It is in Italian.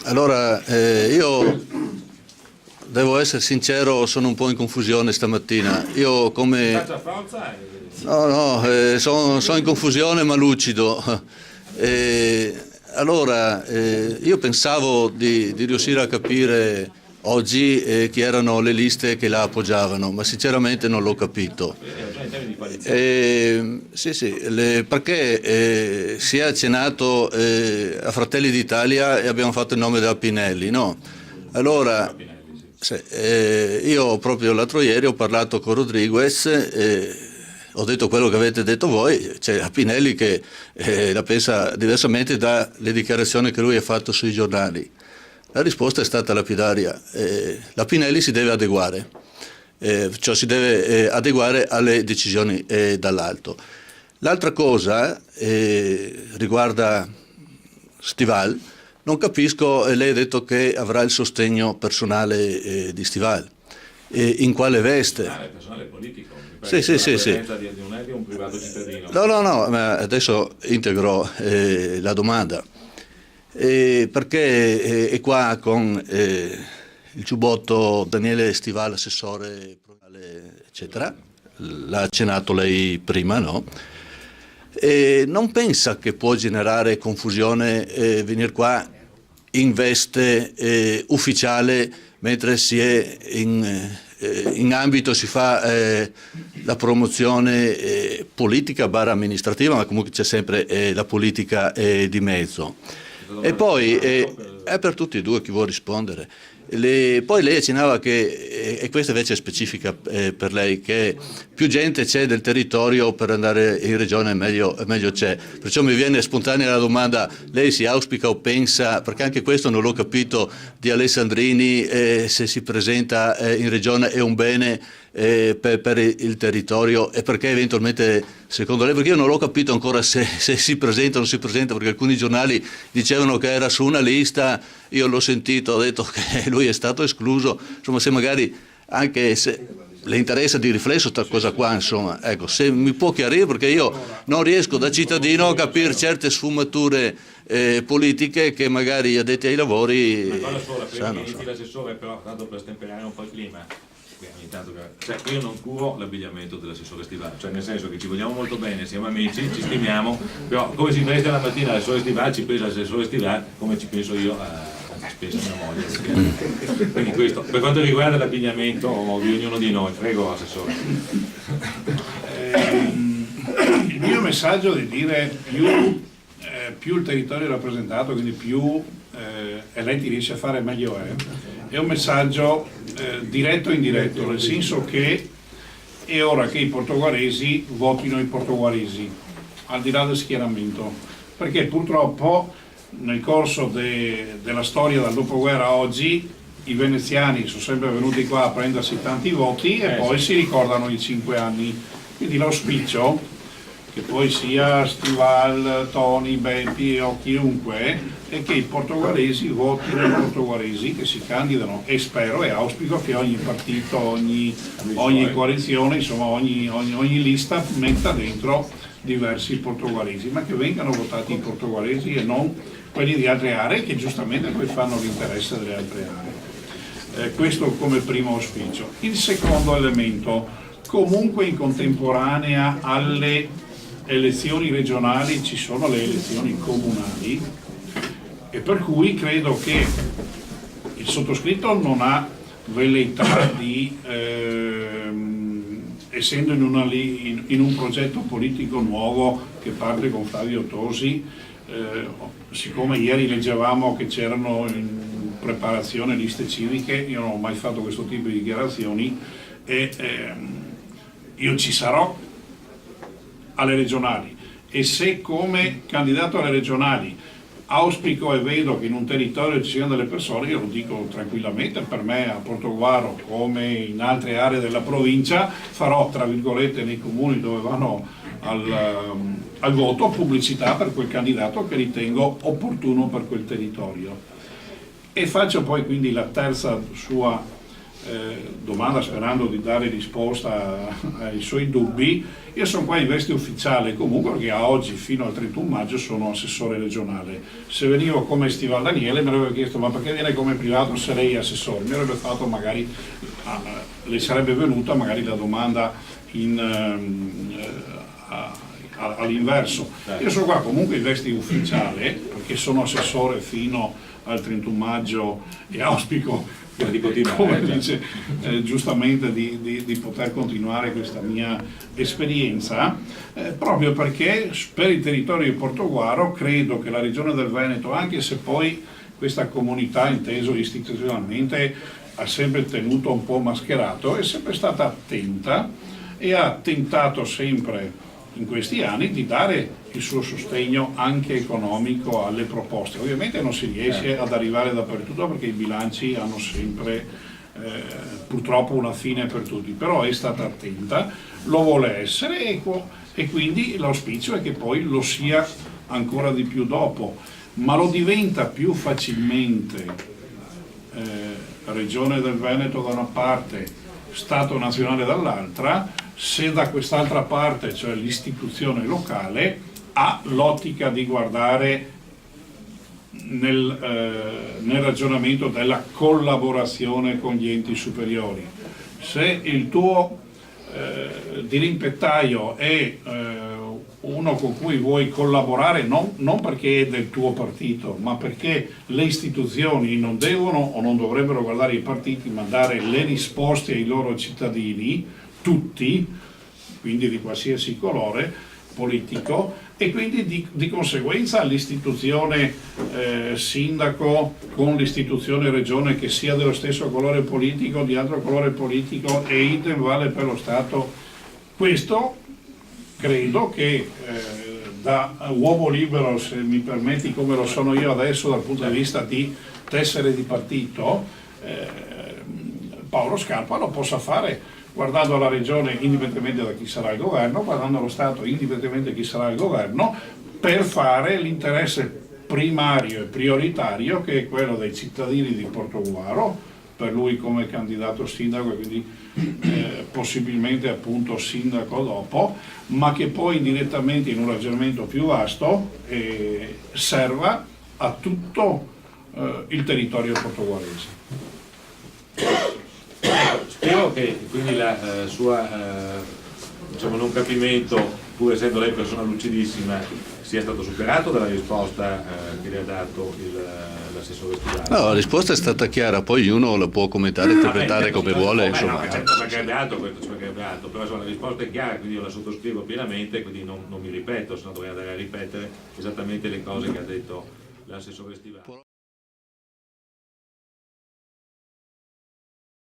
Allora, io devo essere sincero, sono un po' in confusione stamattina. Io come... No, sono in confusione ma lucido. Allora, io pensavo di riuscire a capire oggi chi erano le liste che la appoggiavano, ma sinceramente non l'ho capito. Sì, perché si è accennato a Fratelli d'Italia e abbiamo fatto il nome della Pinelli, no? Allora, io proprio l'altro ieri ho parlato con Rodriguez, ho detto quello che avete detto voi, c'è la Pinelli che la pensa diversamente dalle dichiarazioni che lui ha fatto sui giornali. La risposta è stata lapidaria, la Pinelli si deve adeguare, cioè si deve adeguare alle decisioni dall'alto. L'altra cosa riguarda Stival, non capisco, lei ha detto che avrà il sostegno personale di Stival, in quale veste? Personale politico. Sì. Di un privato cittadino. No, ma adesso integro la domanda. Perché è qua con il giubbotto Daniele Stival, assessore, eccetera, l'ha accennato lei prima, no? E non pensa che può generare confusione venire qua in veste ufficiale mentre si è in ambito, si fa la promozione politica / amministrativa, ma comunque c'è sempre la politica di mezzo. E poi è per tutti e due chi vuole rispondere. Poi lei accennava che, e questa invece è specifica per lei, che più gente c'è del territorio per andare in regione meglio c'è. Perciò mi viene spontanea la domanda, lei si auspica o pensa, perché anche questo non l'ho capito, di Alessandrini, se si presenta in regione è un bene per il territorio, e perché eventualmente secondo lei, perché io non l'ho capito ancora se si presenta o non si presenta, perché alcuni giornali dicevano che era su una lista, io l'ho sentito, ho detto che lui è stato escluso, insomma, se magari anche se le interessa di riflesso questa cosa qua, insomma, ecco, se mi può chiarire, perché io non riesco da cittadino a capire certe sfumature politiche che magari gli addetti ai lavori sanno. L'assessore, però, tanto per stemperare un po' il clima, ogni tanto, cioè, io non curo l'abbigliamento dell'assessore Stival, cioè nel senso che ci vogliamo molto bene, siamo amici, ci stimiamo, però come si presta la mattina l'assessore Stival, ci pensa l'assessore Stival come ci penso io a spesa mia moglie. Quindi questo, per quanto riguarda l'abbigliamento di ognuno di noi, prego assessore. Il mio messaggio è di dire più il territorio è rappresentato, quindi più eletti riesce a fare meglio è un messaggio diretto e indiretto, nel senso che è ora che i portoghesi votino i portoghesi, al di là del schieramento, perché purtroppo nel corso della storia dal dopoguerra a oggi i veneziani sono sempre venuti qua a prendersi tanti voti e poi si ricordano i 5 anni, quindi l'auspicio, che poi sia Stival, Toni, Beppi o chiunque, è che i portoghesi votino i portoghesi che si candidano, e spero e auspico che ogni partito, ogni coalizione, insomma ogni lista metta dentro diversi portoghesi, ma che vengano votati i portoghesi e non quelli di altre aree che giustamente poi fanno l'interesse delle altre aree. Questo come primo auspicio. Il secondo elemento, comunque in contemporanea alle elezioni regionali ci sono le elezioni comunali, e per cui credo che il sottoscritto non ha velleità di, essendo in un progetto politico nuovo che parte con Flavio Tosi, siccome ieri leggevamo che c'erano in preparazione liste civiche, io non ho mai fatto questo tipo di dichiarazioni, e io ci sarò alle regionali, e se come candidato alle regionali auspico e vedo che in un territorio ci siano delle persone, io lo dico tranquillamente, per me a Portogruaro come in altre aree della provincia farò, tra virgolette, nei comuni dove vanno al voto, pubblicità per quel candidato che ritengo opportuno per quel territorio. E faccio poi quindi la terza sua domanda sperando di dare risposta ai suoi dubbi. Io sono qua in veste ufficiale comunque, perché a oggi fino al 31 maggio sono assessore regionale. Se venivo come Stival Daniele mi avrebbe chiesto ma perché viene come privato se lei è assessore? Mi avrebbe fatto magari, le sarebbe venuta magari la domanda all'inverso. Io sono qua comunque in veste ufficiale perché sono assessore fino al 31 maggio e auspico, come dice giustamente, di poter continuare questa mia esperienza, proprio perché per il territorio di Portogruaro credo che la Regione del Veneto, anche se poi questa comunità inteso istituzionalmente ha sempre tenuto un po' mascherato, è sempre stata attenta e ha tentato sempre in questi anni di dare il suo sostegno anche economico alle proposte. Ovviamente non si riesce ad arrivare dappertutto perché i bilanci hanno sempre purtroppo una fine per tutti, però è stata attenta, lo vuole essere e quindi l'auspicio è che poi lo sia ancora di più dopo, ma lo diventa più facilmente Regione del Veneto da una parte, Stato nazionale dall'altra, se da quest'altra parte, cioè l'istituzione locale, ha l'ottica di guardare nel ragionamento della collaborazione con gli enti superiori. Se il tuo dirimpettaio è uno con cui vuoi collaborare non perché è del tuo partito, ma perché le istituzioni non devono o non dovrebbero guardare i partiti, ma dare le risposte ai loro cittadini, tutti, quindi di qualsiasi colore politico, e quindi di conseguenza l'istituzione sindaco con l'istituzione regione che sia dello stesso colore politico, di altro colore politico, e idem vale per lo Stato. Questo credo che da uomo libero, se mi permetti, come lo sono io adesso dal punto di vista di tessere di partito, Paolo Scarpa lo possa fare guardando alla regione indipendentemente da chi sarà il governo, guardando allo Stato indipendentemente da chi sarà il governo, per fare l'interesse primario e prioritario che è quello dei cittadini di Portogruaro, per lui come candidato sindaco e quindi possibilmente appunto sindaco dopo, ma che poi indirettamente in un ragionamento più vasto serva a tutto il territorio portoguarese. Spero che quindi la sua diciamo, non capimento, pur essendo lei persona lucidissima, sia stato superato dalla risposta che le ha dato l'assessore Stivale. No, la risposta è stata chiara, poi uno la può commentare e interpretare come vuole. Insomma. No, certo, perché è altro, però insomma, la risposta è chiara, quindi io la sottoscrivo pienamente, quindi non mi ripeto, se no dovrei andare a ripetere esattamente le cose che ha detto l'assessore Stivale.